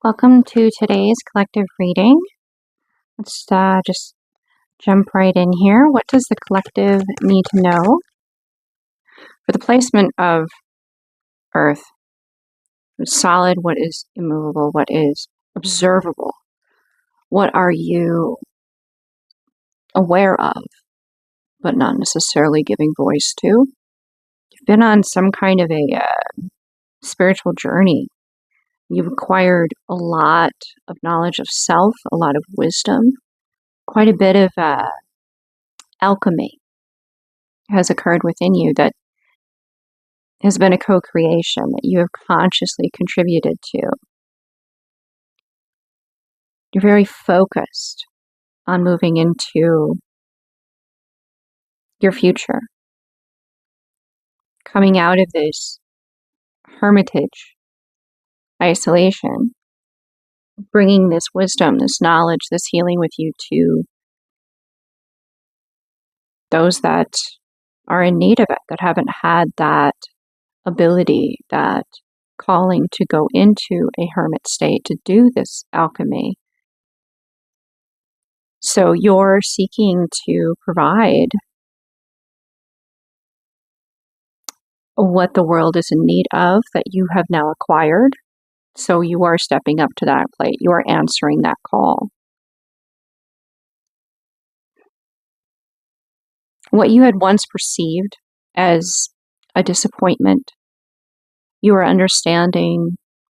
Welcome to today's collective reading. Let's just jump right in here. What does the collective need to know for the placement of Earth? What's solid, what is immovable, what is observable? What are you aware of, but not necessarily giving voice to? You've been on some kind of a spiritual journey. You've acquired a lot of knowledge of self, a lot of wisdom, quite a bit of alchemy has occurred within you that has been a co-creation that you have consciously contributed to. You're very focused on moving into your future, coming out of this hermitage, isolation, bringing this wisdom, this knowledge, this healing with you to those that are in need of it, that haven't had that ability, that calling to go into a hermit state to do this alchemy. So you're seeking to provide what the world is in need of that you have now acquired. So you are stepping up to that plate. You are answering that call. What you had once perceived as a disappointment, you are understanding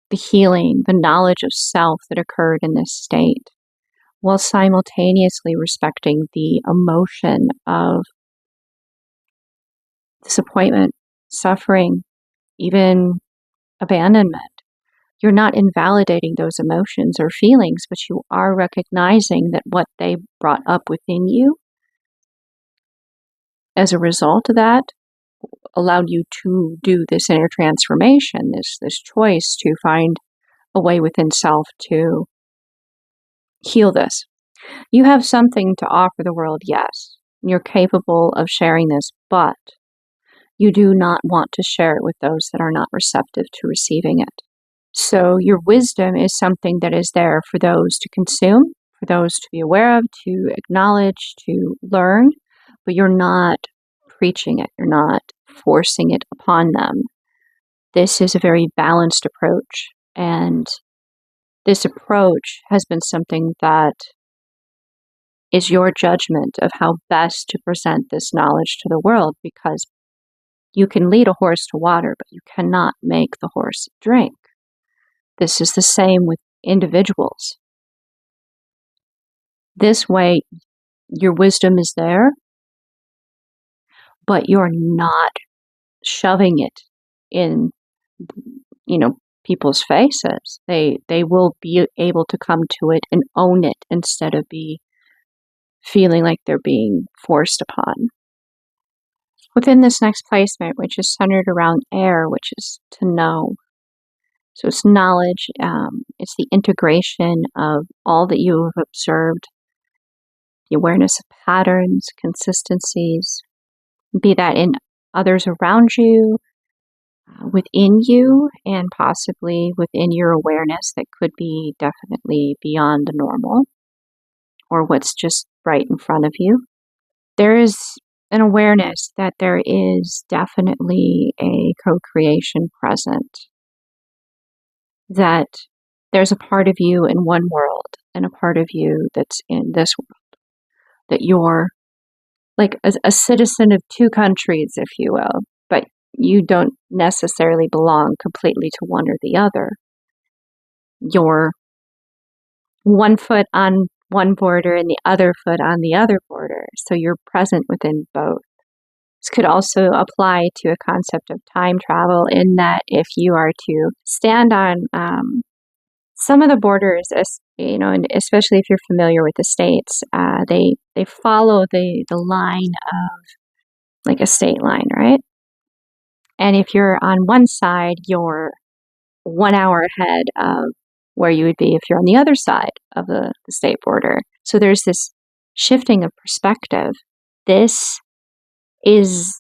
the healing, the knowledge of self that occurred in this state, while simultaneously respecting the emotion of disappointment, suffering, even abandonment. You're not invalidating those emotions or feelings, but you are recognizing that what they brought up within you as a result of that allowed you to do this inner transformation, this choice to find a way within self to heal this. You have something to offer the world, yes. You're capable of sharing this, but you do not want to share it with those that are not receptive to receiving it. So your wisdom is something that is there for those to consume, for those to be aware of, to acknowledge, to learn, but you're not preaching it. You're not forcing it upon them. This is a very balanced approach, and this approach has been something that is your judgment of how best to present this knowledge to the world, because you can lead a horse to water, but you cannot make the horse drink. This is the same with individuals. This way, your wisdom is there, but you're not shoving it in, people's faces. They will be able to come to it and own it instead of be feeling like they're being forced upon. Within this next placement, which is centered around air, which is to know. So it's knowledge, it's the integration of all that you have observed, the awareness of patterns, consistencies, be that in others around you, within you, and possibly within your awareness that could be definitely beyond the normal, or what's just right in front of you. There is an awareness that there is definitely a co-creation present, that there's a part of you in one world and a part of you that's in this world, that you're like a citizen of two countries, if you will, but you don't necessarily belong completely to one or the other. You're one foot on one border and the other foot on the other border, so you're present within both. This could also apply to a concept of time travel, in that if you are to stand on some of the borders, and especially if you're familiar with the states, they follow the line of like a state line, right? And if you're on one side, you're 1 hour ahead of where you would be if you're on the other side of the state border. So there's this shifting of perspective. This is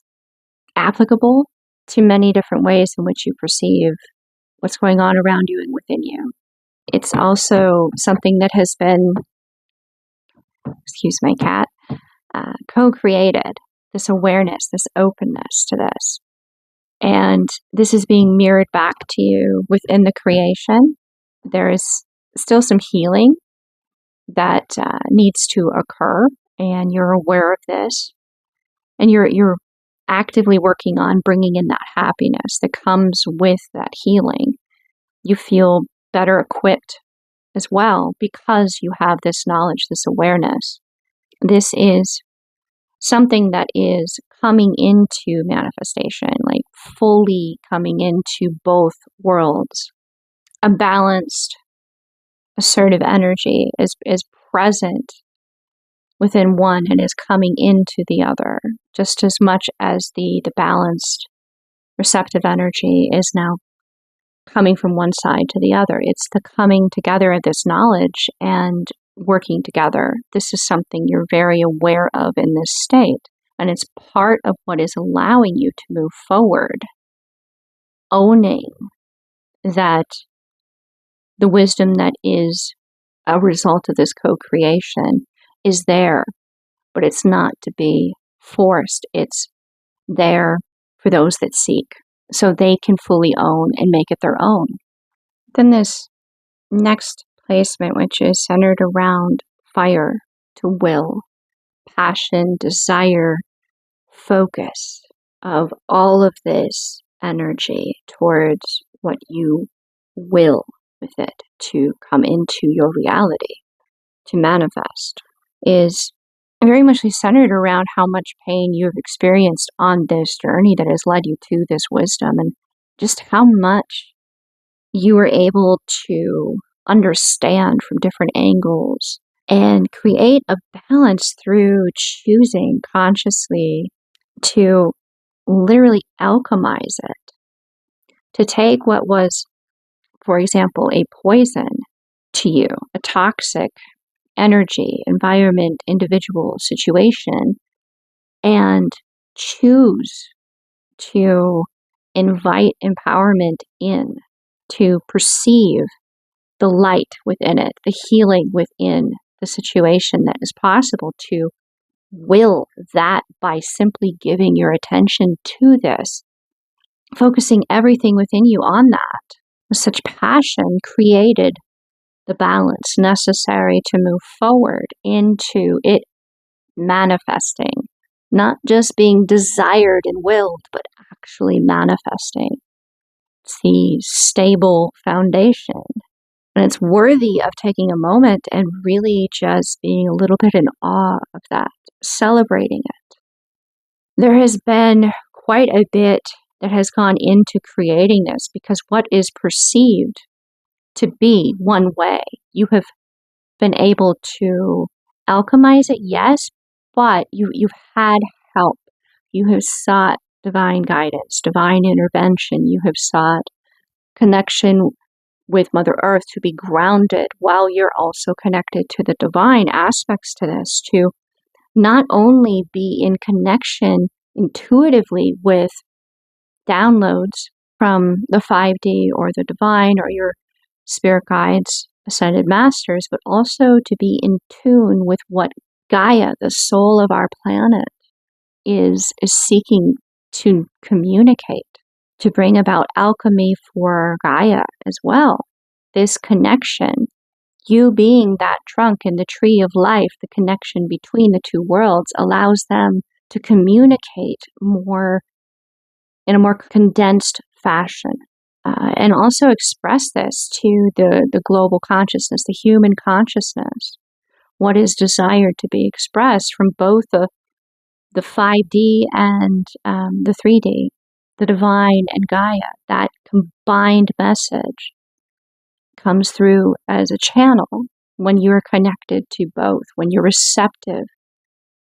applicable to many different ways in which you perceive what's going on around you and within you. It's also something that has been, excuse my cat, co-created, this awareness, this openness to this. And this is being mirrored back to you within the creation. There is still some healing that needs to occur, and you're aware of this. And you're actively working on bringing in that happiness that comes with that healing. You feel better equipped as well because you have this knowledge, this awareness. This is something that is coming into manifestation, like fully coming into both worlds. A balanced, assertive energy is present within one and is coming into the other, just as much as the balanced, receptive energy is now coming from one side to the other. It's the coming together of this knowledge and working together. This is something you're very aware of in this state, and it's part of what is allowing you to move forward, owning that the wisdom that is a result of this co-creation is there, but it's not to be forced. It's there for those that seek, so they can fully own and make it their own. Then this next placement, which is centered around fire, to will, passion, desire, focus of all of this energy towards what you will with it to come into your reality, to manifest, is very much centered around how much pain you have experienced on this journey that has led you to this wisdom, and just how much you were able to understand from different angles and create a balance through choosing consciously to literally alchemize it, to take what was, for example, a poison to you, a toxic energy, environment, individual, situation, and choose to invite empowerment in, to perceive the light within it, the healing within the situation that is possible, to will that by simply giving your attention to this, focusing everything within you on that with such passion, created the balance necessary to move forward into it manifesting, not just being desired and willed, but actually manifesting. It's the stable foundation. And it's worthy of taking a moment and really just being a little bit in awe of that, celebrating it. There has been quite a bit that has gone into creating this, because what is perceived to be one way, you have been able to alchemize it, yes, but you've had help. You have sought divine guidance, divine intervention. You have sought connection with Mother Earth to be grounded while you're also connected to the divine aspects to this, to not only be in connection intuitively with downloads from the 5D or the divine or your spirit guides, ascended masters, but also to be in tune with what Gaia, the soul of our planet, is seeking to communicate, to bring about alchemy for Gaia as well. This connection, you being that trunk in the tree of life, the connection between the two worlds, allows them to communicate more in a more condensed fashion. And also express this to the global consciousness, the human consciousness, what is desired to be expressed from both the 5D and the 3D, the divine and Gaia. That combined message comes through as a channel when you're connected to both, when you're receptive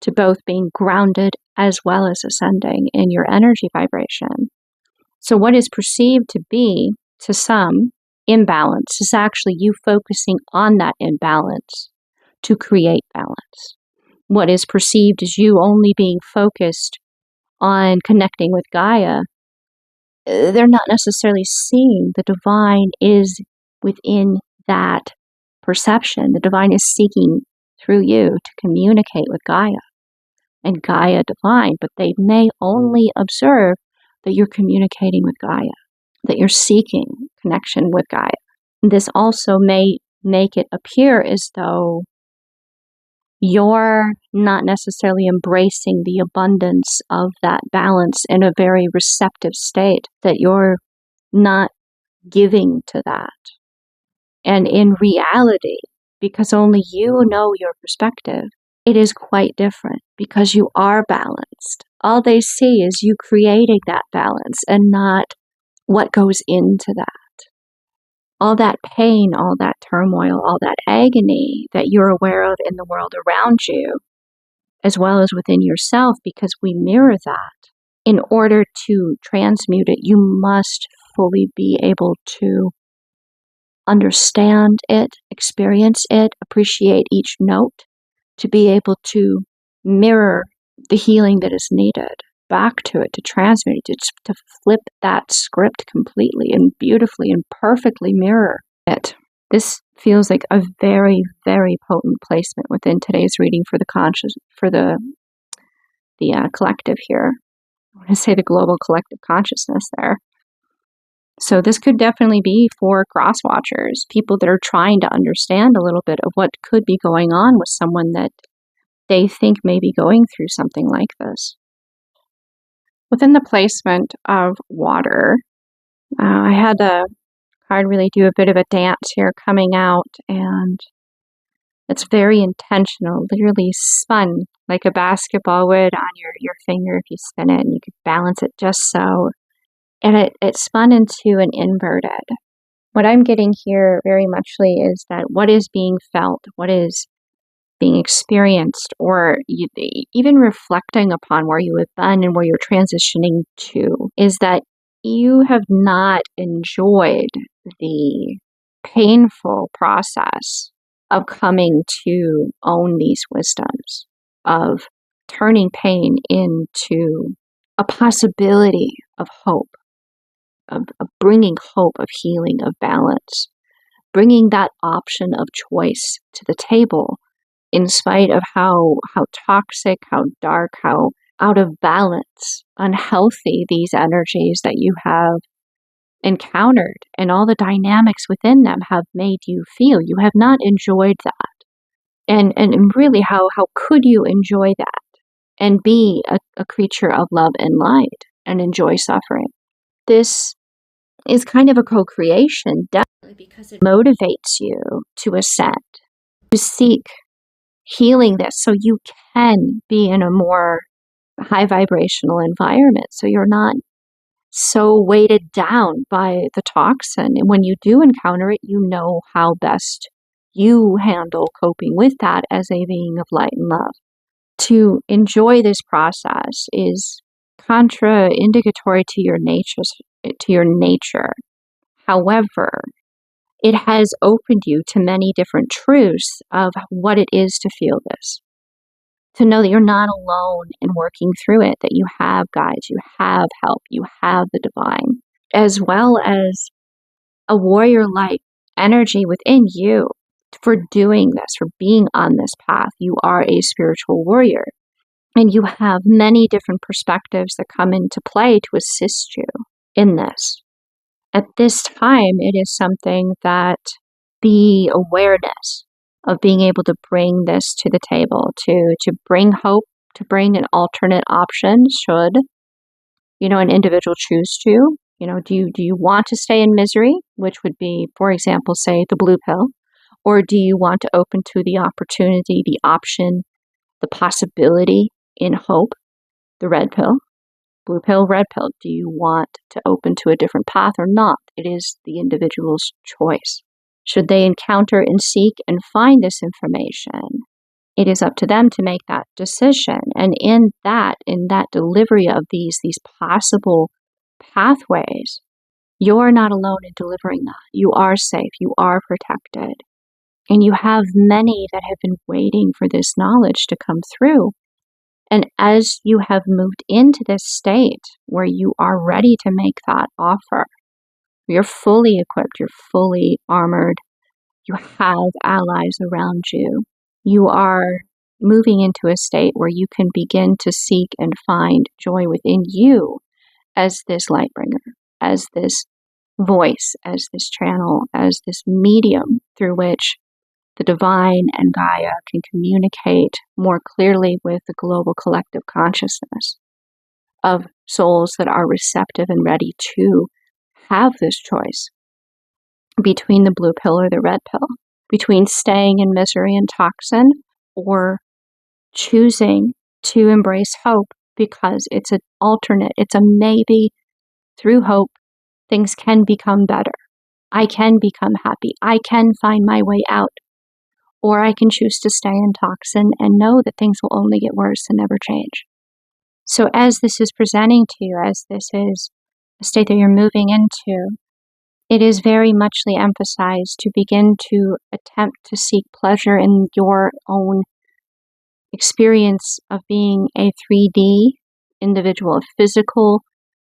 to both being grounded as well as ascending in your energy vibration. So what is perceived to be, to some, imbalance is actually you focusing on that imbalance to create balance. What is perceived as you only being focused on connecting with Gaia, they're not necessarily seeing the divine is within that perception. The divine is seeking through you to communicate with Gaia and Gaia divine, but they may only observe that you're communicating with Gaia, that you're seeking connection with Gaia. This also may make it appear as though you're not necessarily embracing the abundance of that balance in a very receptive state, that you're not giving to that. And in reality, because only you know your perspective, it is quite different because you are balanced. All they see is you creating that balance and not what goes into that. All that pain, all that turmoil, all that agony that you're aware of in the world around you, as well as within yourself, because we mirror that. In order to transmute it, you must fully be able to understand it, experience it, appreciate each note, to be able to mirror the healing that is needed back to it, to transmute it, to flip that script completely and beautifully and perfectly mirror it. This feels like a very, very potent placement within today's reading for the conscious, for the collective here. I want to say the global collective consciousness there. So this could definitely be for cross-watchers, people that are trying to understand a little bit of what could be going on with someone that they think may be going through something like this. Within the placement of water, I had the card really do a bit of a dance here coming out, and it's very intentional, literally spun like a basketball would on your finger if you spin it, and you could balance it just so. And it spun into an inverted. What I'm getting here very muchly is that what is being felt, what is being experienced, or even reflecting upon where you have been and where you're transitioning to, is that you have not enjoyed the painful process of coming to own these wisdoms, of turning pain into a possibility of hope, of bringing hope, of healing, of balance, bringing that option of choice to the table, in spite of how toxic, how dark, how out of balance, unhealthy these energies that you have encountered and all the dynamics within them have made you feel. You have not enjoyed that. And really, how could you enjoy that and be a creature of love and light and enjoy suffering? This is kind of a co-creation, definitely, because it motivates you to ascend, to seek healing this so you can be in a more high vibrational environment, so you're not so weighted down by the toxin. And when you do encounter it, you know how best you handle coping with that as a being of light and love. To enjoy this process is contraindicatory to your nature. However, it has opened you to many different truths of what it is to feel this. To know that you're not alone in working through it, that you have guides, you have help, you have the divine, as well as a warrior-like energy within you for doing this, for being on this path. You are a spiritual warrior, and you have many different perspectives that come into play to assist you in this. At this time, it is something that the awareness of being able to bring this to the table, to bring hope, to bring an alternate option should, an individual choose to. Do you want to stay in misery, which would be, for example, say the blue pill, or do you want to open to the opportunity, the option, the possibility in hope, the red pill? Blue pill, red pill. Do you want to open to a different path or not? It is the individual's choice. Should they encounter and seek and find this information, it is up to them to make that decision. And in that delivery of these possible pathways, you're not alone in delivering that. You are safe. You are protected. And you have many that have been waiting for this knowledge to come through. And as you have moved into this state where you are ready to make that offer, you're fully equipped, you're fully armored, You have allies around you. You are moving into a state where you can begin to seek and find joy within you as this light bringer, as this voice, as this channel, as this medium through which the divine and Gaia can communicate more clearly with the global collective consciousness of souls that are receptive and ready to have this choice between the blue pill or the red pill, between staying in misery and toxin or choosing to embrace hope because it's an alternate, it's a maybe. Through hope, things can become better. I can become happy. I can find my way out. Or I can choose to stay in toxin and know that things will only get worse and never change. So as this is presenting to you, as this is a state that you're moving into, it is very muchly emphasized to begin to attempt to seek pleasure in your own experience of being a 3D individual, a physical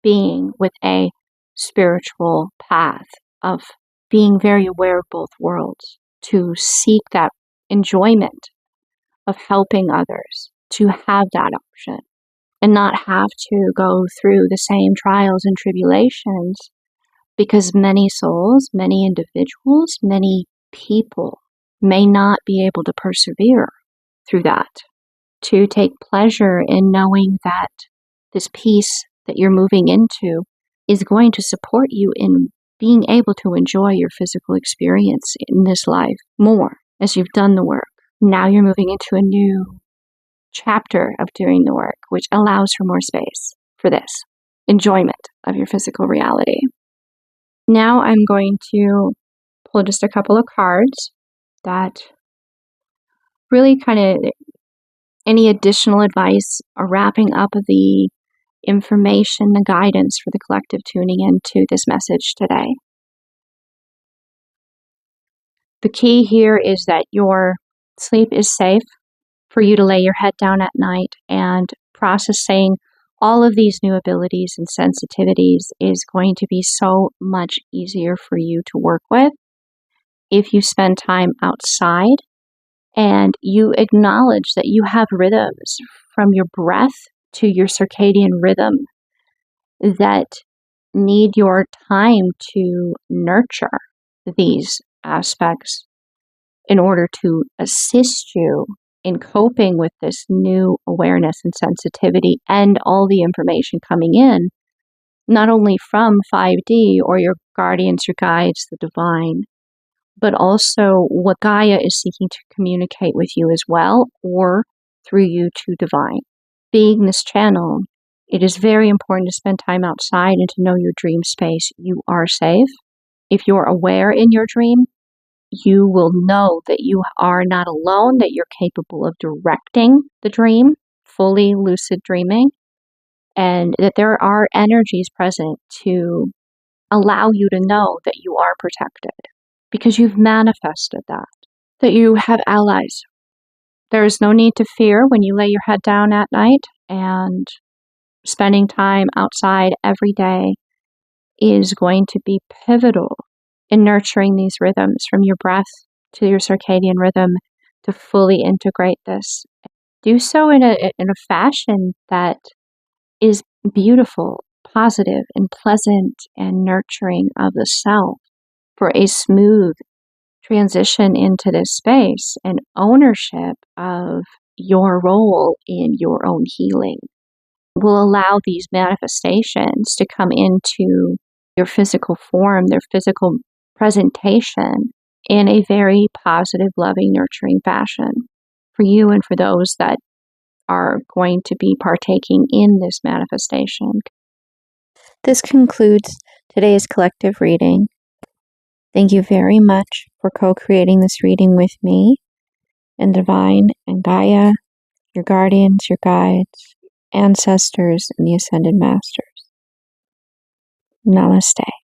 being with a spiritual path of being very aware of both worlds, to seek that enjoyment of helping others, to have that option and not have to go through the same trials and tribulations, because many souls, many individuals, many people may not be able to persevere through that, to take pleasure in knowing that this peace that you're moving into is going to support you in being able to enjoy your physical experience in this life more as you've done the work. Now you're moving into a new chapter of doing the work, which allows for more space for this enjoyment of your physical reality. Now I'm going to pull just a couple of cards that really kind of any additional advice or wrapping up of the information, the guidance for the collective tuning into this message today. The key here is that your sleep is safe for you to lay your head down at night, and processing all of these new abilities and sensitivities is going to be so much easier for you to work with if you spend time outside and you acknowledge that you have rhythms from your breath to your circadian rhythm that need your time to nurture these aspects in order to assist you in coping with this new awareness and sensitivity and all the information coming in, not only from 5D or your guardians, your guides, the divine, but also what Gaia is seeking to communicate with you as well, or through you to divine. Being this channel, it is very important to spend time outside and to know your dream space. You are safe. If you're aware in your dream, you will know that you are not alone, that you're capable of directing the dream, fully lucid dreaming, and that there are energies present to allow you to know that you are protected because you've manifested that you have allies. There is no need to fear when you lay your head down at night, and spending time outside every day is going to be pivotal in nurturing these rhythms from your breath to your circadian rhythm to fully integrate this. Do so in a fashion that is beautiful, positive, and pleasant and nurturing of the self for a smooth transition into this space and ownership of your role in your own healing. Will allow these manifestations to come into your physical form, their physical presentation in a very positive, loving, nurturing fashion for you and for those that are going to be partaking in this manifestation. This concludes today's collective reading. Thank you very much for co-creating this reading with me and Divine and Gaia, your guardians, your guides, ancestors, and the Ascended Masters. Namaste.